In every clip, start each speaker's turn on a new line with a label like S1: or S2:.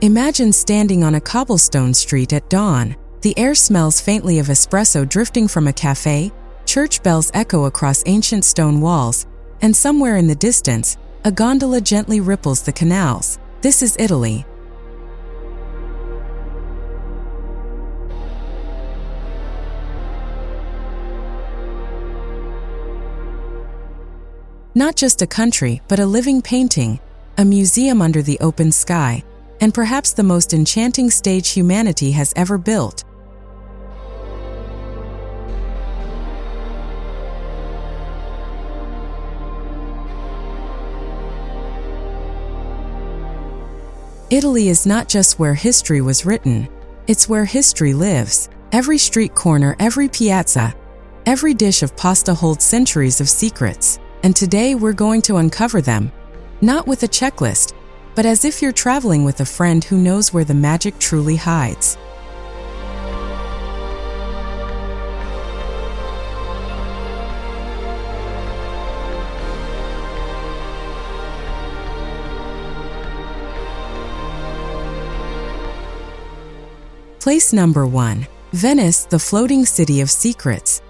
S1: Imagine standing on a cobblestone street at dawn. The air smells faintly of espresso drifting from a cafe, church bells echo across ancient stone walls, and somewhere in the distance, a gondola gently ripples the canals. This is Italy. Not just a country, but a living painting, a museum under the open sky, and perhaps the most enchanting stage humanity has ever built. Italy is not just where history was written, it's where history lives. Every street corner, every piazza, every dish of pasta holds centuries of secrets. And today we're going to uncover them, not with a checklist, but as if you're traveling with a friend who knows where the magic truly hides. Place number 1. Venice, the floating city of secrets.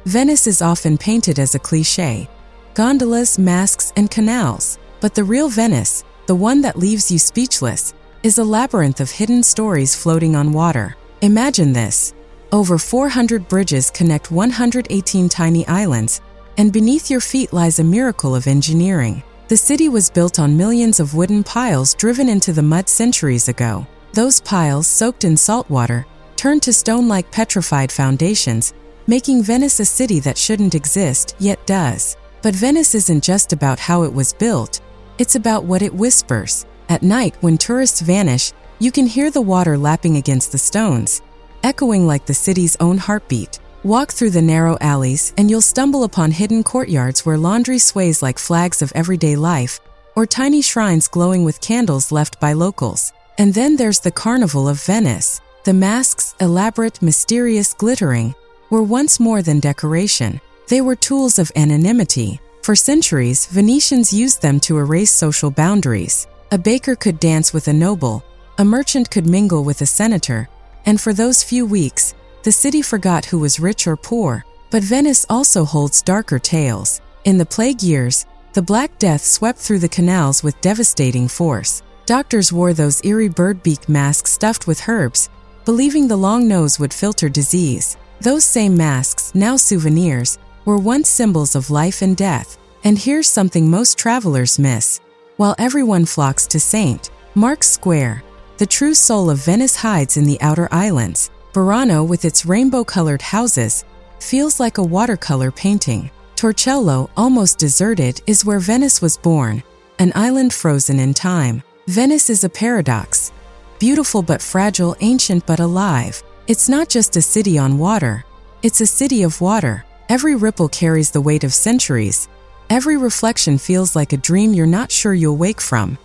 S1: Venice is often painted as a cliché. Gondolas, masks, and canals. But the real Venice, the one that leaves you speechless, is a labyrinth of hidden stories floating on water. Imagine this. Over 400 bridges connect 118 tiny islands, and beneath your feet lies a miracle of engineering. The city was built on millions of wooden piles driven into the mud centuries ago. Those piles, soaked in salt water, turned to stone-like petrified foundations, making Venice a city that shouldn't exist, yet does. But Venice isn't just about how it was built, it's about what it whispers. At night, when tourists vanish, you can hear the water lapping against the stones, echoing like the city's own heartbeat. Walk through the narrow alleys and you'll stumble upon hidden courtyards where laundry sways like flags of everyday life, or tiny shrines glowing with candles left by locals. And then there's the Carnival of Venice. The masks, elaborate, mysterious, glittering, were once more than decoration. They were tools of anonymity. For centuries, Venetians used them to erase social boundaries. A baker could dance with a noble, a merchant could mingle with a senator, and for those few weeks, the city forgot who was rich or poor. But Venice also holds darker tales. In the plague years, the Black Death swept through the canals with devastating force. Doctors wore those eerie bird-beak masks stuffed with herbs, believing the long nose would filter disease. Those same masks, now souvenirs, were once symbols of life and death. And here's something most travelers miss. While everyone flocks to St. Mark's Square, the true soul of Venice hides in the outer islands. Burano, with its rainbow-colored houses, feels like a watercolor painting. Torcello, almost deserted, is where Venice was born, an island frozen in time. Venice is a paradox. Beautiful but fragile, ancient but alive. It's not just a city on water, it's a city of water. Every ripple carries the weight of centuries. Every reflection feels like a dream you're not sure you'll wake from.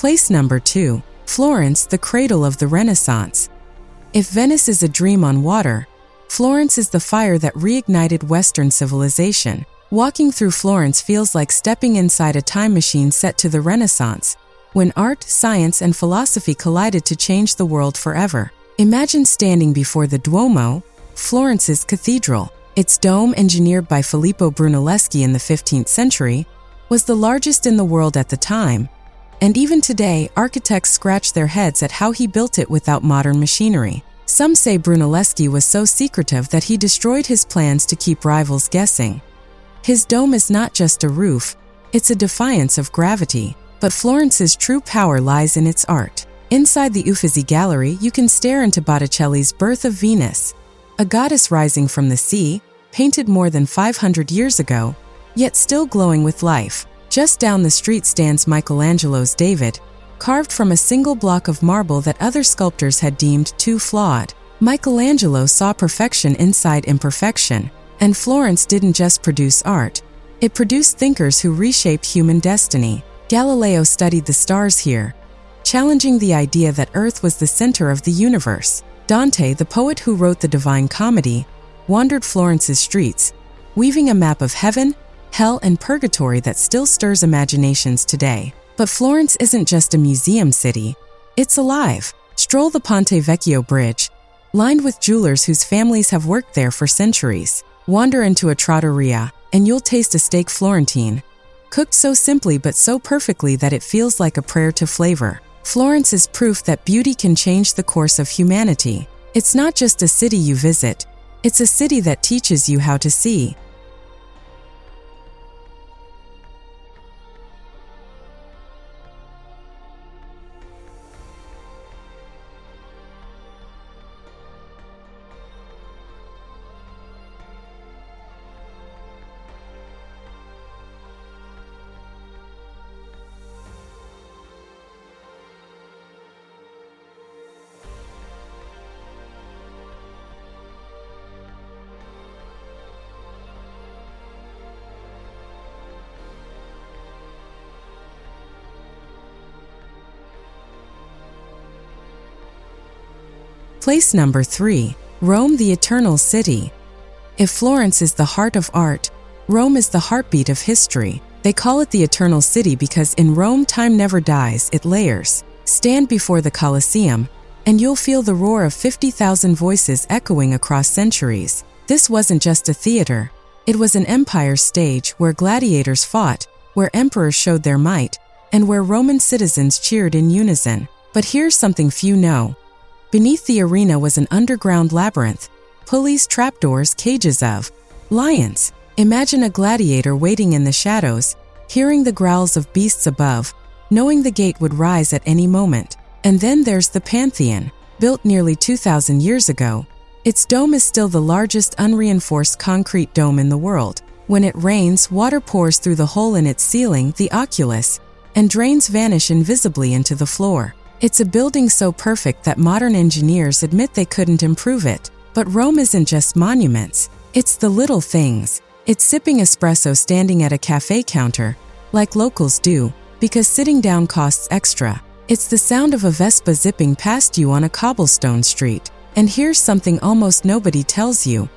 S1: Place number 2. Florence, the cradle of the Renaissance. If Venice is a dream on water, Florence is the fire that reignited Western civilization. Walking through Florence feels like stepping inside a time machine set to the Renaissance, when art, science, and philosophy collided to change the world forever. Imagine standing before the Duomo, Florence's cathedral. Its dome, engineered by Filippo Brunelleschi in the 15th century, was the largest in the world at the time, and even today, architects scratch their heads at how he built it without modern machinery. Some say Brunelleschi was so secretive that he destroyed his plans to keep rivals guessing. His dome is not just a roof, It's a defiance of gravity. But Florence's true power lies in its art. Inside the Uffizi Gallery, you can stare into Botticelli's Birth of Venus, a goddess rising from the sea, painted more than 500 years ago, yet still glowing with life. Just down the street stands Michelangelo's David, carved from a single block of marble that other sculptors had deemed too flawed. Michelangelo saw perfection inside imperfection, and Florence didn't just produce art, it produced thinkers who reshaped human destiny. Galileo studied the stars here, challenging the idea that Earth was the center of the universe. Dante, the poet who wrote the Divine Comedy, wandered Florence's streets, weaving a map of heaven, hell, and purgatory that still stirs imaginations today. But Florence isn't just a museum city, it's alive. Stroll the Ponte Vecchio Bridge, lined with jewelers whose families have worked there for centuries. Wander into a trattoria, and you'll taste a steak Florentine, cooked so simply but so perfectly that it feels like a prayer to flavor. Florence is proof that beauty can change the course of humanity. It's not just a city you visit, it's a city that teaches you how to see. Place number 3. Rome, the Eternal City. If Florence is the heart of art, Rome is the heartbeat of history. They call it the Eternal City because in Rome time never dies, it layers. Stand before the Colosseum, and you'll feel the roar of 50,000 voices echoing across centuries. This wasn't just a theater, it was an empire stage where gladiators fought, where emperors showed their might, and where Roman citizens cheered in unison. But here's something few know. Beneath the arena was an underground labyrinth, pulleys, trapdoors, cages of lions. Imagine a gladiator waiting in the shadows, hearing the growls of beasts above, knowing the gate would rise at any moment. And then there's the Pantheon, built nearly 2,000 years ago. Its dome is still the largest unreinforced concrete dome in the world. When it rains, water pours through the hole in its ceiling, the oculus, and drains vanish invisibly into the floor. It's a building so perfect that modern engineers admit they couldn't improve it. But Rome isn't just monuments, it's the little things. It's sipping espresso standing at a cafe counter, like locals do, because sitting down costs extra. It's the sound of a Vespa zipping past you on a cobblestone street. And here's something almost nobody tells you.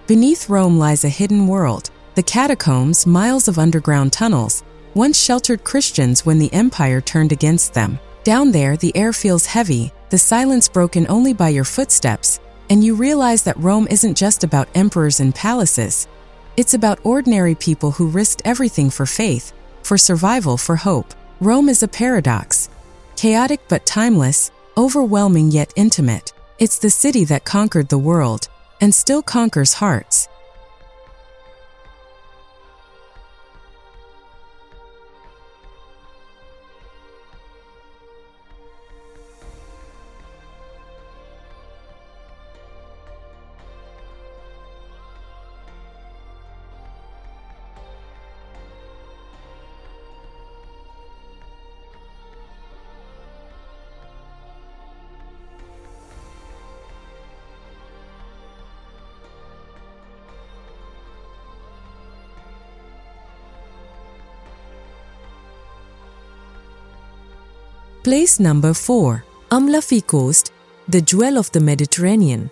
S1: Beneath Rome lies a hidden world. The catacombs, miles of underground tunnels, once sheltered Christians when the empire turned against them. Down there, the air feels heavy, the silence broken only by your footsteps, and you realize that Rome isn't just about emperors and palaces. It's about ordinary people who risked everything for faith, for survival, for hope. Rome is a paradox. Chaotic but timeless, overwhelming yet intimate. It's the city that conquered the world, and still conquers hearts. Place number 4. Amalfi Coast, the jewel of the Mediterranean.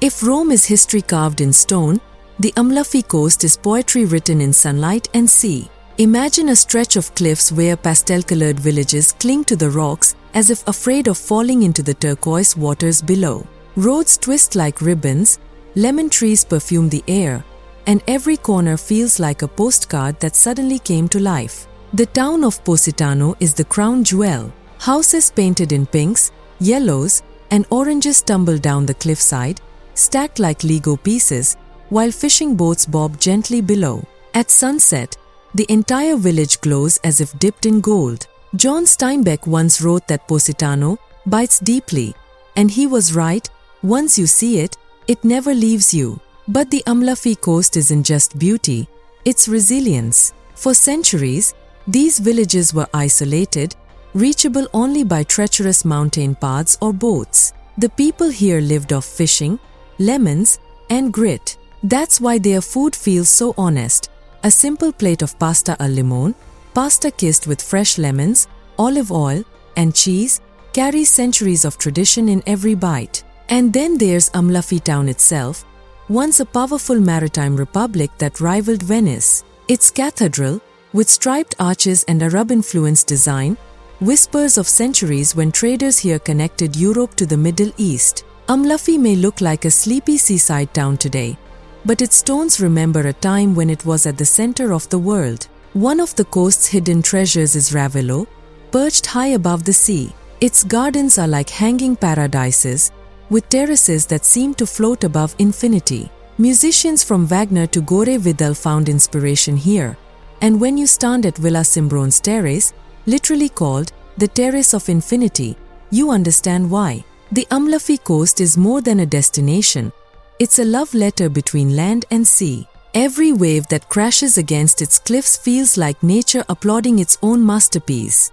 S1: If Rome is history carved in stone, the Amalfi Coast is poetry written in sunlight and sea. Imagine a stretch of cliffs where pastel-colored villages cling to the rocks as if afraid of falling into the turquoise waters below. Roads twist like ribbons, lemon trees perfume the air, and every corner feels like a postcard that suddenly came to life. The town of Positano is the crown jewel. Houses painted in pinks, yellows, and oranges tumble down the cliffside, stacked like Lego pieces, while fishing boats bob gently below. At sunset, the entire village glows as if dipped in gold. John Steinbeck once wrote that Positano bites deeply, and he was right. Once you see it, it never leaves you. But the Amalfi Coast isn't just beauty, it's resilience. For centuries, these villages were isolated, reachable only by treacherous mountain paths or boats. The people here lived off fishing, lemons, and grit. That's why their food feels so honest. A simple plate of pasta al limone, pasta kissed with fresh lemons, olive oil, and cheese, carries centuries of tradition in every bite. And then there's Amalfi town itself, once a powerful maritime republic that rivaled Venice. Its cathedral, with striped arches and Arab-influenced design, whispers of centuries when traders here connected Europe to the Middle East. Amalfi may look like a sleepy seaside town today, but its stones remember a time when it was at the center of the world. One of the coast's hidden treasures is Ravello, perched high above the sea. Its gardens are like hanging paradises, with terraces that seem to float above infinity. Musicians from Wagner to Gore Vidal found inspiration here, and when you stand at Villa Cimbrone's terrace, literally called the Terrace of Infinity, you understand why. The Amalfi Coast is more than a destination. It's a love letter between land and sea. Every wave that crashes against its cliffs feels like nature applauding its own masterpiece.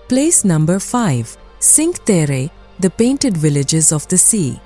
S1: Place number 5. Cinque Terre, the painted villages of the sea.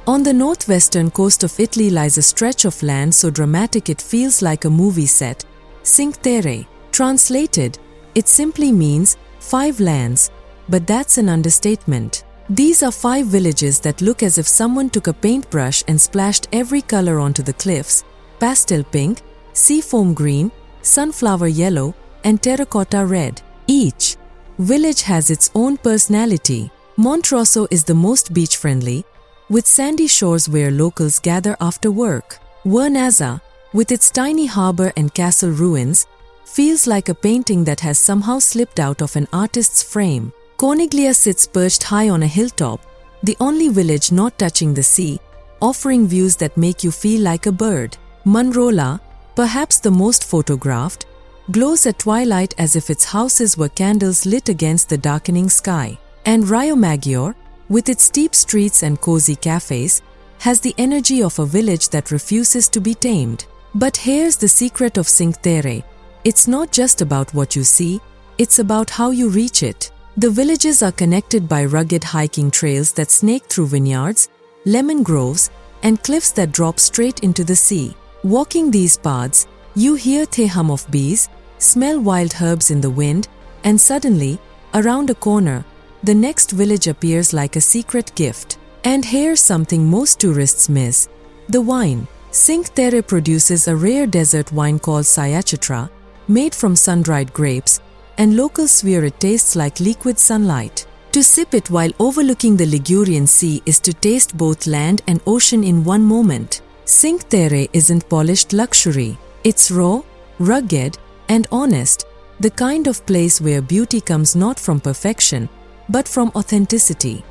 S1: On the northwestern coast of Italy lies a stretch of land so dramatic it feels like a movie set, Cinque Terre. Translated, it simply means 5 lands, but that's an understatement. These are 5 villages that look as if someone took a paintbrush and splashed every color onto the cliffs: pastel pink, seafoam green, sunflower yellow, and terracotta red. Each village has its own personality. Montrosso is the most beach-friendly, with sandy shores where locals gather after work. Vernazza, with its tiny harbor and castle ruins, feels like a painting that has somehow slipped out of an artist's frame. Coniglia sits perched high on a hilltop, the only village not touching the sea, offering views that make you feel like a bird. Manrola, perhaps the most photographed, glows at twilight as if its houses were candles lit against the darkening sky. And Riomaggiore, with its steep streets and cozy cafes, has the energy of a village that refuses to be tamed. But here's the secret of Cinque Terre. It's not just about what you see, it's about how you reach it. The villages are connected by rugged hiking trails that snake through vineyards, lemon groves, and cliffs that drop straight into the sea. Walking these paths, you hear the hum of bees, smell wild herbs in the wind, and suddenly, around a corner, the next village appears like a secret gift. And here's something most tourists miss: the wine. Cinque Terre produces a rare desert wine called Sayacitra, made from sun-dried grapes, and locals swear it tastes like liquid sunlight. To sip it while overlooking the Ligurian Sea is to taste both land and ocean in one moment. Cinque Terre isn't polished luxury. It's raw, rugged, and honest, the kind of place where beauty comes not from perfection, but from authenticity.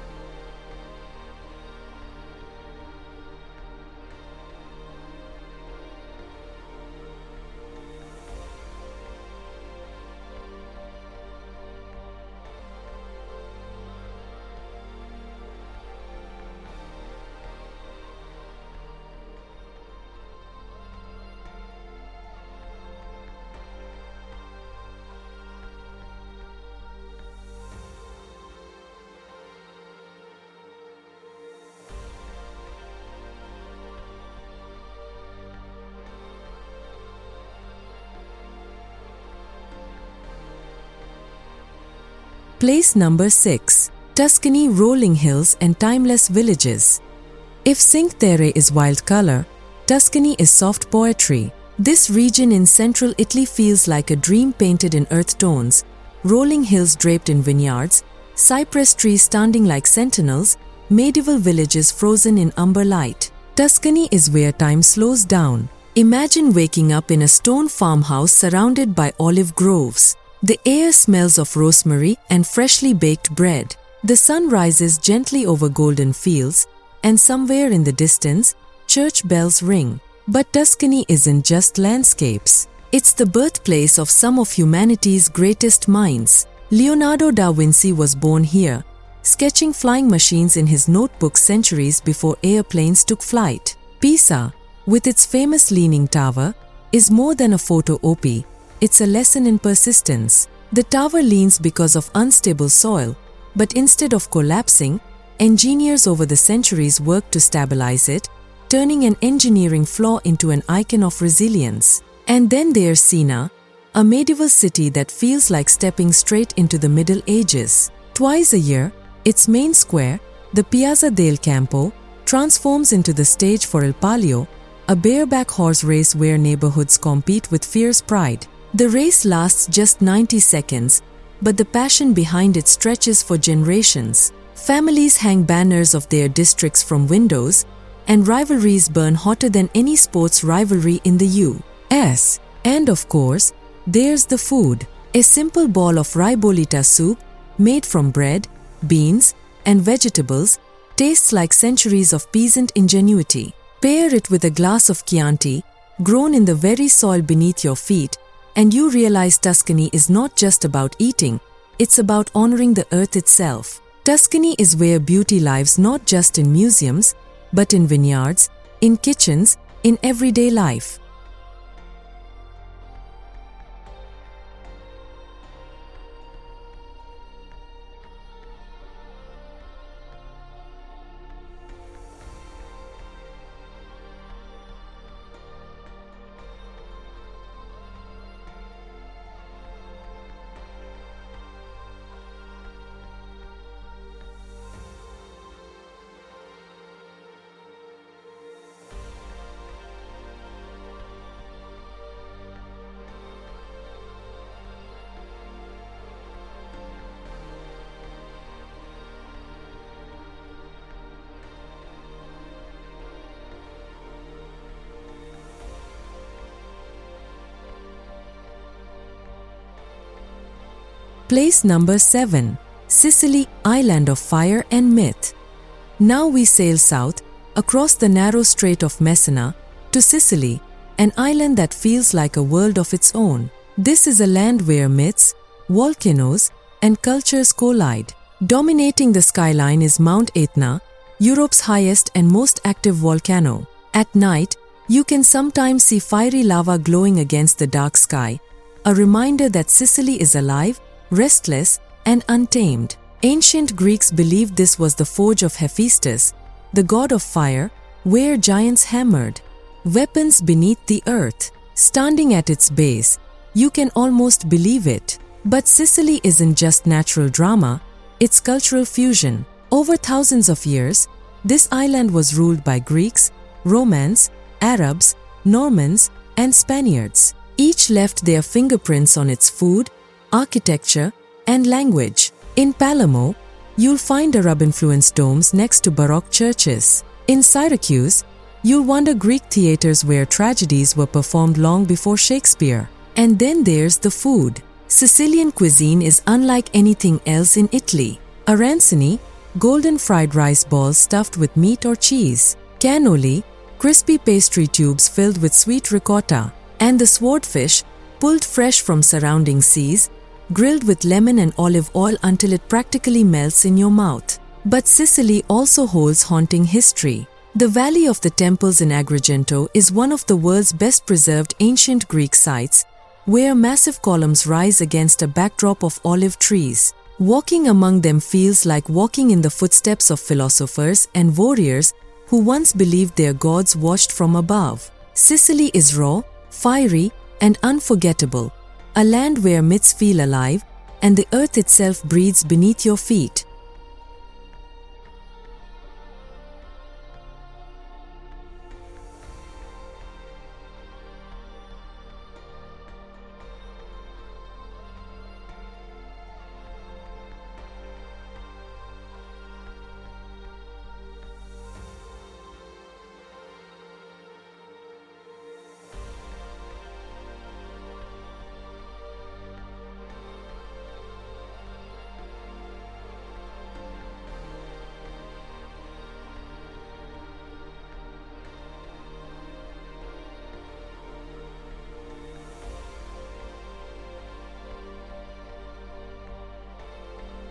S1: Place number 6. Tuscany, rolling hills and timeless villages. If Cinque Terre is wild color, Tuscany is soft poetry. This region in central Italy feels like a dream painted in earth tones, rolling hills draped in vineyards, cypress trees standing like sentinels, medieval villages frozen in umber light. Tuscany is where time slows down. Imagine waking up in a stone farmhouse surrounded by olive groves. The air smells of rosemary and freshly baked bread. The sun rises gently over golden fields, and somewhere in the distance, church bells ring. But Tuscany isn't just landscapes. It's the birthplace of some of humanity's greatest minds. Leonardo da Vinci was born here, sketching flying machines in his notebook centuries before airplanes took flight. Pisa, with its famous leaning tower, is more than a photo op. It's a lesson in persistence. The tower leans because of unstable soil, but instead of collapsing, engineers over the centuries worked to stabilize it, turning an engineering flaw into an icon of resilience. And then there's Siena, a medieval city that feels like stepping straight into the Middle Ages. Twice a year, its main square, the Piazza del Campo, transforms into the stage for Il Palio, a bareback horse race where neighborhoods compete with fierce pride. The race lasts just 90 seconds, but the passion behind it stretches for generations. Families hang banners of their districts from windows, and rivalries burn hotter than any sports rivalry in the U.S. And of course, there's the food. A simple ball of ribollita soup, made from bread, beans, and vegetables, tastes like centuries of peasant ingenuity. Pair it with a glass of Chianti, grown in the very soil beneath your feet, and you realize Tuscany is not just about eating, it's about honoring the earth itself. Tuscany is where beauty lives not just in museums, but in vineyards, in kitchens, in everyday life. Place number 7. Sicily, island of fire and myth. Now we sail south, across the narrow Strait of Messina, to Sicily, an island that feels like a world of its own. This is a land where myths, volcanoes, and cultures collide. Dominating the skyline is Mount Etna, Europe's highest and most active volcano. At night, you can sometimes see fiery lava glowing against the dark sky, a reminder that Sicily is alive, restless, and untamed. Ancient Greeks believed this was the forge of Hephaestus, the god of fire, where giants hammered weapons beneath the earth. Standing at its base, you can almost believe it. But Sicily isn't just natural drama, it's cultural fusion. Over thousands of years, this island was ruled by Greeks, Romans, Arabs, Normans, and Spaniards. Each left their fingerprints on its food, architecture, and language. In Palermo, you'll find Arab-influenced domes next to Baroque churches. In Syracuse, you'll wander Greek theaters where tragedies were performed long before Shakespeare. And then there's the food. Sicilian cuisine is unlike anything else in Italy. Arancini, golden fried rice balls stuffed with meat or cheese. Cannoli, crispy pastry tubes filled with sweet ricotta. And the swordfish, pulled fresh from surrounding seas, grilled with lemon and olive oil until it practically melts in your mouth. But Sicily also holds haunting history. The Valley of the Temples in Agrigento is one of the world's best preserved ancient Greek sites, where massive columns rise against a backdrop of olive trees. Walking among them feels like walking in the footsteps of philosophers and warriors who once believed their gods watched from above. Sicily is raw, fiery, and unforgettable, a land where myths feel alive,
S2: and the earth itself breathes beneath your feet.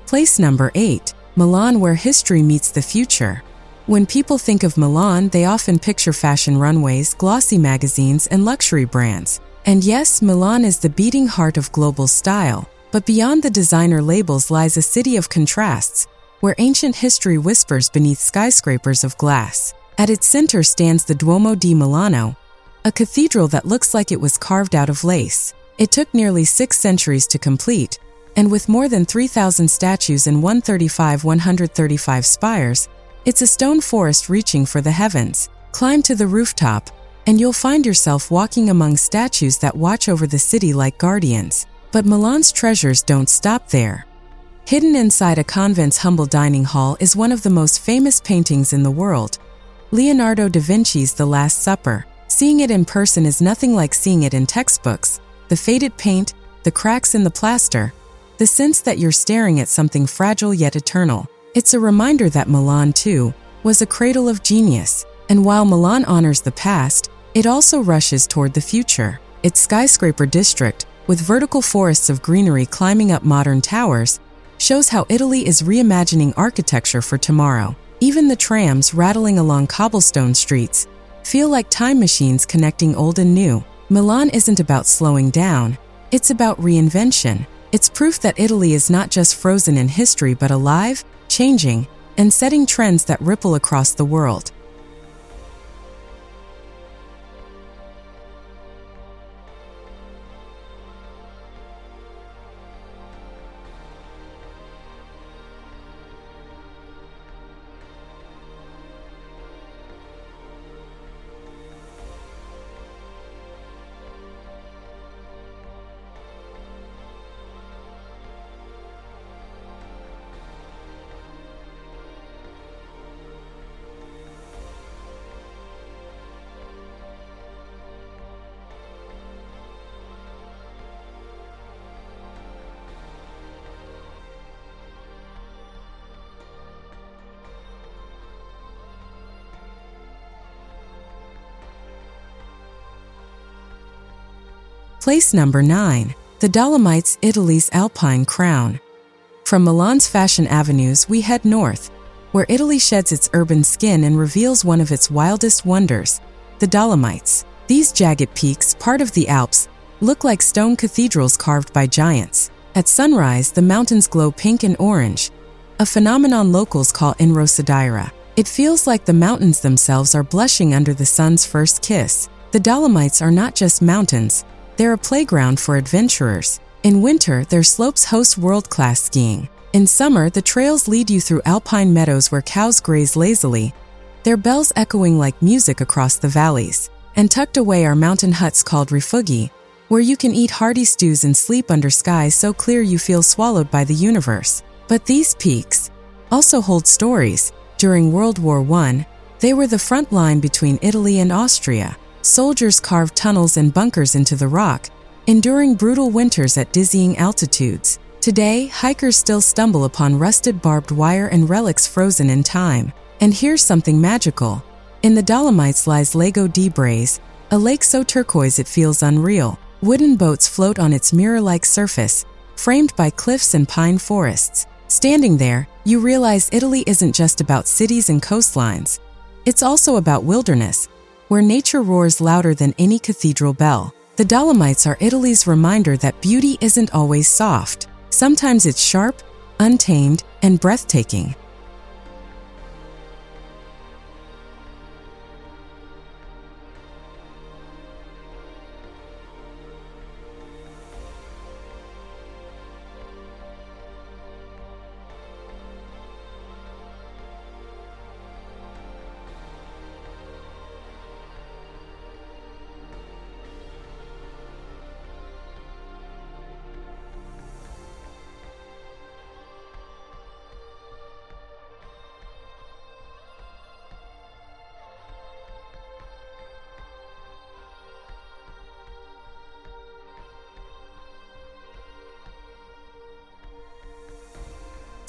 S1: Place number 8. Milan, where history meets the future. When people think of Milan, they often picture fashion runways, glossy magazines, and luxury brands. And yes, Milan is the beating heart of global style. But beyond the designer labels lies a city of contrasts, where ancient history whispers beneath skyscrapers of glass. At its center stands the Duomo di Milano, a cathedral that looks like it was carved out of lace. It took nearly 6 centuries to complete, and with more than 3,000 statues and 135 spires, it's a stone forest reaching for the heavens. Climb to the rooftop, and you'll find yourself walking among statues that watch over the city like guardians. But Milan's treasures don't stop there. Hidden inside a convent's humble dining hall is one of the most famous paintings in the world, Leonardo da Vinci's The Last Supper. Seeing it in person is nothing like seeing it in textbooks. The faded paint, the cracks in the plaster, the sense that you're staring at something fragile yet eternal. It's a reminder that Milan, too, was a cradle of genius. And while Milan honors the past, it also rushes toward the future. Its skyscraper district, with vertical forests of greenery climbing up modern towers, shows how Italy is reimagining architecture for tomorrow. Even the trams rattling along cobblestone streets feel like time machines connecting old and new. Milan isn't about slowing down, it's about reinvention. It's proof that Italy is not just frozen in history but alive, changing, and setting trends that ripple across the world. Place number 9. The Dolomites, Italy's alpine crown. From Milan's fashion avenues, we head north, where Italy sheds its urban skin and reveals one of its wildest wonders, the Dolomites. These jagged peaks, part of the Alps, look like stone cathedrals carved by giants. At sunrise, the mountains glow pink and orange, a phenomenon locals call inrosadira. It feels like the mountains themselves are blushing under the sun's first kiss. The Dolomites are not just mountains, they're a playground for adventurers. In winter, their slopes host world-class skiing. In summer, the trails lead you through alpine meadows where cows graze lazily, their bells echoing like music across the valleys. And tucked away are mountain huts called rifugi, where you can eat hearty stews and sleep under skies so clear you feel swallowed by the universe. But these peaks also hold stories. During World War I, they were the front line between Italy and Austria. Soldiers carved tunnels and bunkers into the rock, enduring brutal winters at dizzying altitudes. Today, hikers still stumble upon rusted barbed wire and relics frozen in time. And here's something magical. In the Dolomites lies Lago di Brace, a lake so turquoise it feels unreal. Wooden boats float on its mirror-like surface, framed by cliffs and pine forests. Standing there, you realize Italy isn't just about cities and coastlines. It's also about wilderness, where nature roars louder than any cathedral bell. The Dolomites are Italy's reminder that beauty isn't always soft. Sometimes it's sharp, untamed, and breathtaking.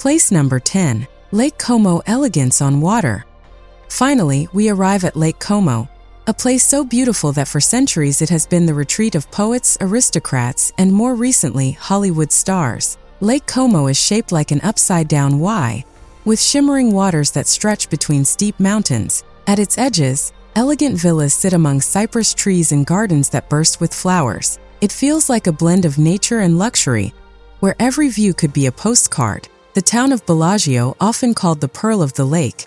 S1: Place number 10. Lake Como elegance on water. Finally, we arrive at Lake Como, a place so beautiful that for centuries it has been the retreat of poets, aristocrats, and more recently, Hollywood stars. Lake Como is shaped like an upside-down Y, with shimmering waters that stretch between steep mountains. At its edges, elegant villas sit among cypress trees and gardens that burst with flowers. It feels like a blend of nature and luxury, where every view could be a postcard. The town of Bellagio, often called the Pearl of the Lake,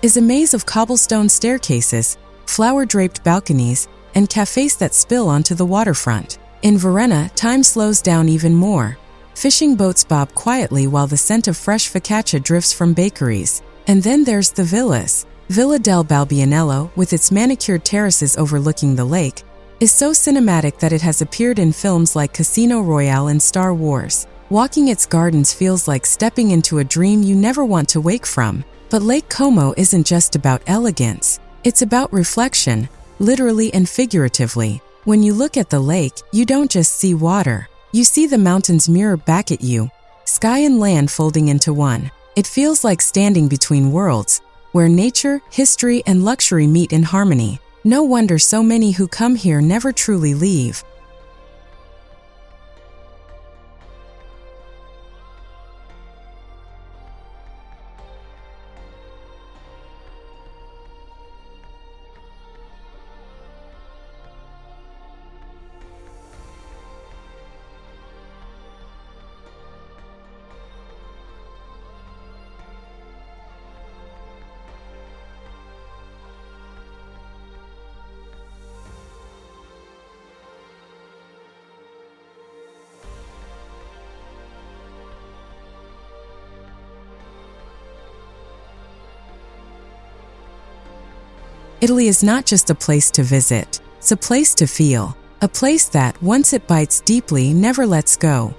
S1: is a maze of cobblestone staircases, flower-draped balconies, and cafes that spill onto the waterfront. In Verona, time slows down even more. Fishing boats bob quietly while the scent of fresh focaccia drifts from bakeries. And then there's the villas. Villa del Balbianello, with its manicured terraces overlooking the lake, is so cinematic that it has appeared in films like Casino Royale and Star Wars. Walking its gardens feels like stepping into a dream you never want to wake from. But Lake Como isn't just about elegance. It's about reflection, literally and figuratively. When you look at the lake, you don't just see water. You see the mountains mirror back at you, sky and land folding into one. It feels like standing between worlds, where nature, history, and luxury meet in harmony. No wonder so many who come here never truly leave. Italy is not just a place to visit, it's a place to feel. A place that, once it bites deeply, never lets go.